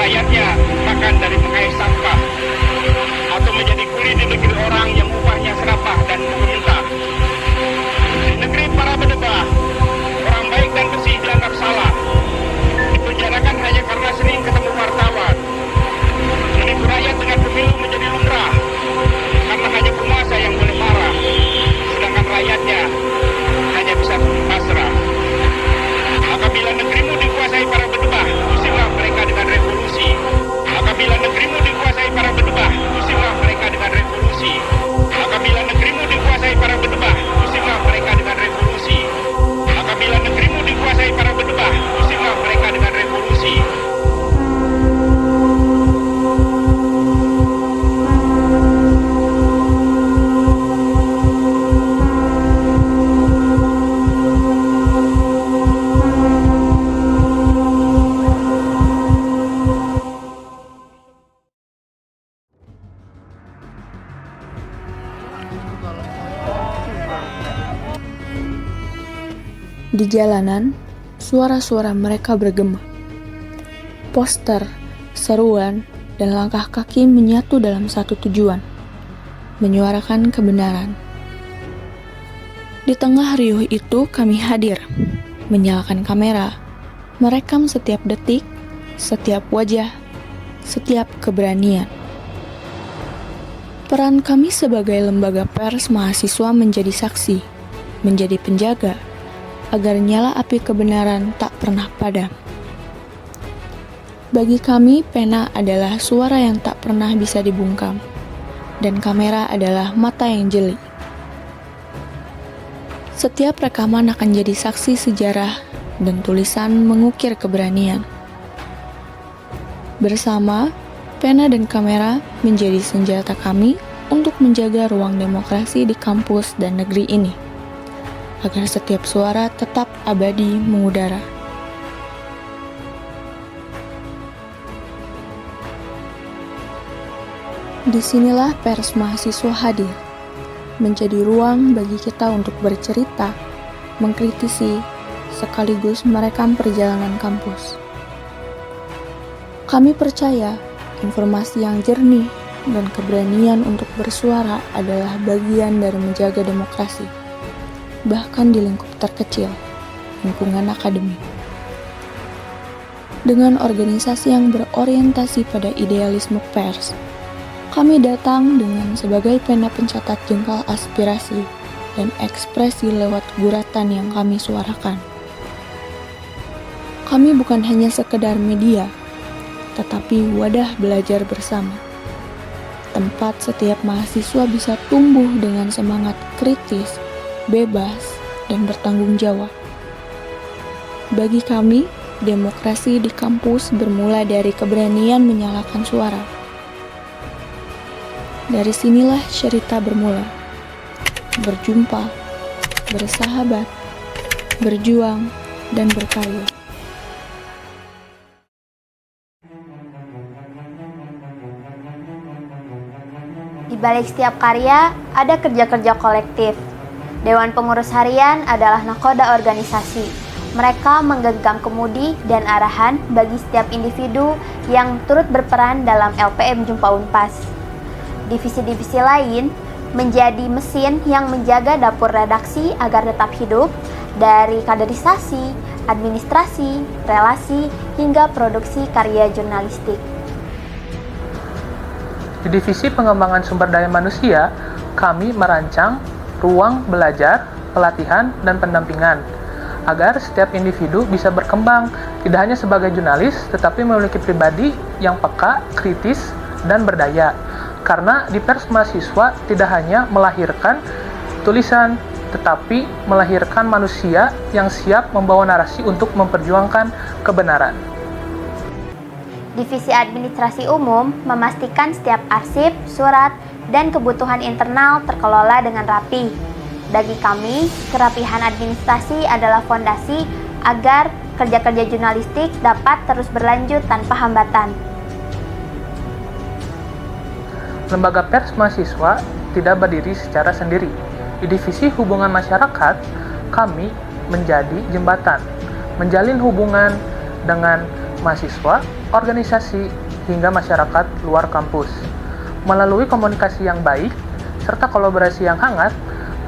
rakyatnya makan dari pengais sampah atau menjadi kuli di negeri orang yang upahnya serapah dan meminta. Di negeri para bedebah, orang baik dan bersih dianggap salah, dipenjarakan hanya karena sering ketemu wartawan. Menipu rakyat dengan pemilu menjadi lumrah karena hanya penguasa yang boleh marah, sedangkan rakyatnya hanya bisa pasrah. Apabila negerimu dikuasai para bedebah, usirlah mereka dengan revolusi. Apabila negerimu dikuasai para bedebah, usirlah mereka dengan revolusi. Apabila negerimu dikuasai para bedebah, usirlah mereka dengan revolusi. Apabila negerimu dikuasai para bedebah, usirlah mereka dengan revolusi. Di jalanan, suara-suara mereka bergema. Poster, seruan, dan langkah kaki menyatu dalam satu tujuan, menyuarakan kebenaran. Di tengah riuh itu kami hadir, menyalakan kamera, merekam setiap detik, setiap wajah, setiap keberanian. Peran kami sebagai lembaga pers mahasiswa menjadi saksi, menjadi penjaga, agar nyala api kebenaran tak pernah padam. Bagi kami, pena adalah suara yang tak pernah bisa dibungkam, dan kamera adalah mata yang jeli. Setiap rekaman akan jadi saksi sejarah, dan tulisan mengukir keberanian. Bersama, pena dan kamera menjadi senjata kami untuk menjaga ruang demokrasi di kampus dan negeri ini, agar setiap suara tetap abadi mengudara. Disinilah pers mahasiswa hadir, menjadi ruang bagi kita untuk bercerita, mengkritisi, sekaligus merekam perjalanan kampus. Kami percaya informasi yang jernih dan keberanian untuk bersuara adalah bagian dari menjaga demokrasi, bahkan di lingkup terkecil, lingkungan akademik. Dengan organisasi yang berorientasi pada idealisme pers, kami datang dengan sebagai pena pencatat jengkal aspirasi dan ekspresi lewat guratan yang kami suarakan. Kami bukan hanya sekedar media, tetapi wadah belajar bersama. Tempat setiap mahasiswa bisa tumbuh dengan semangat kritis, bebas, dan bertanggung jawab. Bagi kami, demokrasi di kampus bermula dari keberanian menyalakan suara. Dari sinilah cerita bermula. Berjumpa, bersahabat, berjuang, dan berkarya. Di balik setiap karya, ada kerja-kerja kolektif. Dewan Pengurus Harian adalah nakoda organisasi. Mereka menggenggam kemudi dan arahan bagi setiap individu yang turut berperan dalam LPM Jumpa Unpas. Divisi-divisi lain menjadi mesin yang menjaga dapur redaksi agar tetap hidup, dari kaderisasi, administrasi, relasi, hingga produksi karya jurnalistik. Di Divisi Pengembangan Sumber Daya Manusia, kami merancang ruang belajar, pelatihan, dan pendampingan agar setiap individu bisa berkembang, tidak hanya sebagai jurnalis, tetapi memiliki pribadi yang peka, kritis, dan berdaya. Karena di pers mahasiswa tidak hanya melahirkan tulisan, tetapi melahirkan manusia yang siap membawa narasi untuk memperjuangkan kebenaran. Divisi Administrasi Umum memastikan setiap arsip, surat, dan kebutuhan internal terkelola dengan rapi. Bagi kami, kerapihan administrasi adalah fondasi agar kerja-kerja jurnalistik dapat terus berlanjut tanpa hambatan. Lembaga pers mahasiswa tidak berdiri secara sendiri. Di Divisi Hubungan Masyarakat, kami menjadi jembatan, menjalin hubungan dengan mahasiswa, organisasi, hingga masyarakat luar kampus. Melalui komunikasi yang baik, serta kolaborasi yang hangat,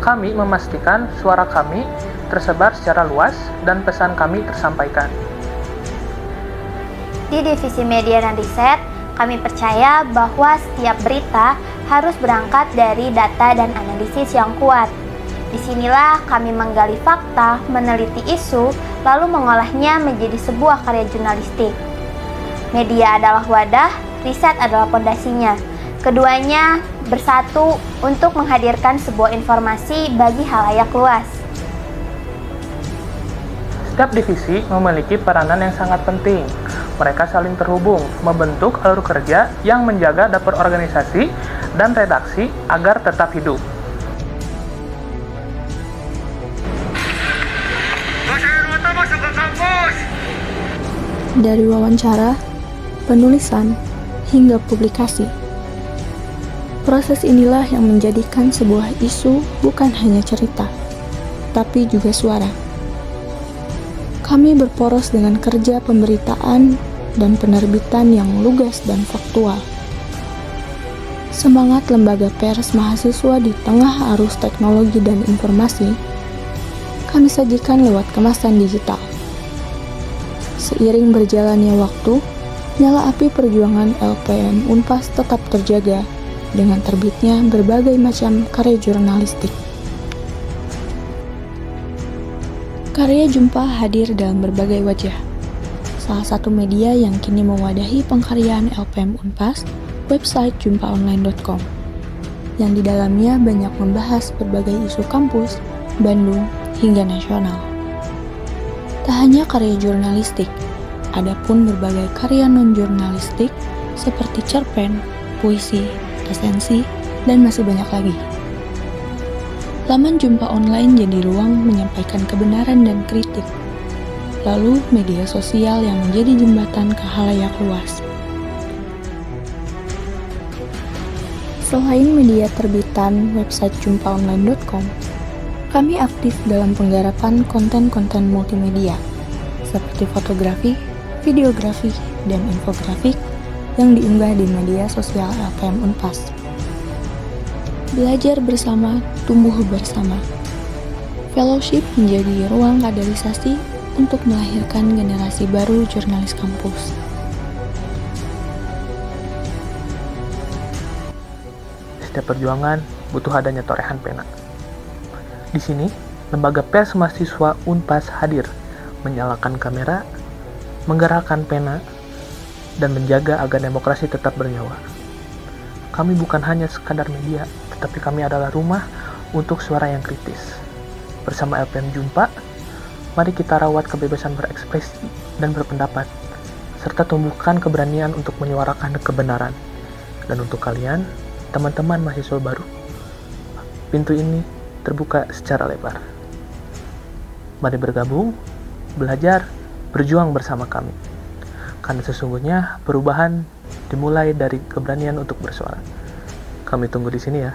kami memastikan suara kami tersebar secara luas dan pesan kami tersampaikan. Di Divisi Media dan Riset, kami percaya bahwa setiap berita harus berangkat dari data dan analisis yang kuat. Disinilah kami menggali fakta, meneliti isu, lalu mengolahnya menjadi sebuah karya jurnalistik. Media adalah wadah, riset adalah pondasinya. Keduanya bersatu untuk menghadirkan sebuah informasi bagi halayak luas. Setiap divisi memiliki peranan yang sangat penting. Mereka saling terhubung, membentuk alur kerja yang menjaga dapur organisasi dan redaksi agar tetap hidup. Dari wawancara, penulisan, hingga publikasi. Proses inilah yang menjadikan sebuah isu bukan hanya cerita, tapi juga suara. Kami berporos dengan kerja pemberitaan dan penerbitan yang lugas dan faktual. Semangat lembaga pers mahasiswa di tengah arus teknologi dan informasi, kami sajikan lewat kemasan digital. Seiring berjalannya waktu, nyala api perjuangan LPM Unpas tetap terjaga dengan terbitnya berbagai macam karya jurnalistik. Karya Jumpa hadir dalam berbagai wajah. Salah satu media yang kini mewadahi pengkaryaan LPM Unpas, website jumpaonline.com, yang di dalamnya banyak membahas berbagai isu kampus, Bandung, hingga nasional. Tak hanya karya jurnalistik, ada pun berbagai karya non-jurnalistik seperti cerpen, puisi, resensi, dan masih banyak lagi. Laman Jumpa Online jadi ruang menyampaikan kebenaran dan kritik. Lalu media sosial yang menjadi jembatan ke halayak luas. Selain media terbitan website jumpaonline.com, kami aktif dalam penggarapan konten-konten multimedia seperti fotografi, videografi, dan infografik yang diunggah di media sosial LPM Unpas. Belajar bersama, tumbuh bersama. Fellowship menjadi ruang kaderisasi untuk melahirkan generasi baru jurnalis kampus. Setiap perjuangan butuh adanya torehan pena. Di sini, lembaga pers mahasiswa Unpas hadir, menyalakan kamera, menggerakkan pena, dan menjaga agar demokrasi tetap bernyawa. Kami bukan hanya sekadar media, tetapi kami adalah rumah untuk suara yang kritis. Bersama LPM Jumpa, mari kita rawat kebebasan berekspresi dan berpendapat, serta tumbuhkan keberanian untuk menyuarakan kebenaran. Dan untuk kalian, teman-teman mahasiswa baru, pintu ini terbuka secara lebar. Mari bergabung, belajar, berjuang bersama kami. Karena sesungguhnya perubahan dimulai dari keberanian untuk bersuara. Kami tunggu di sini ya.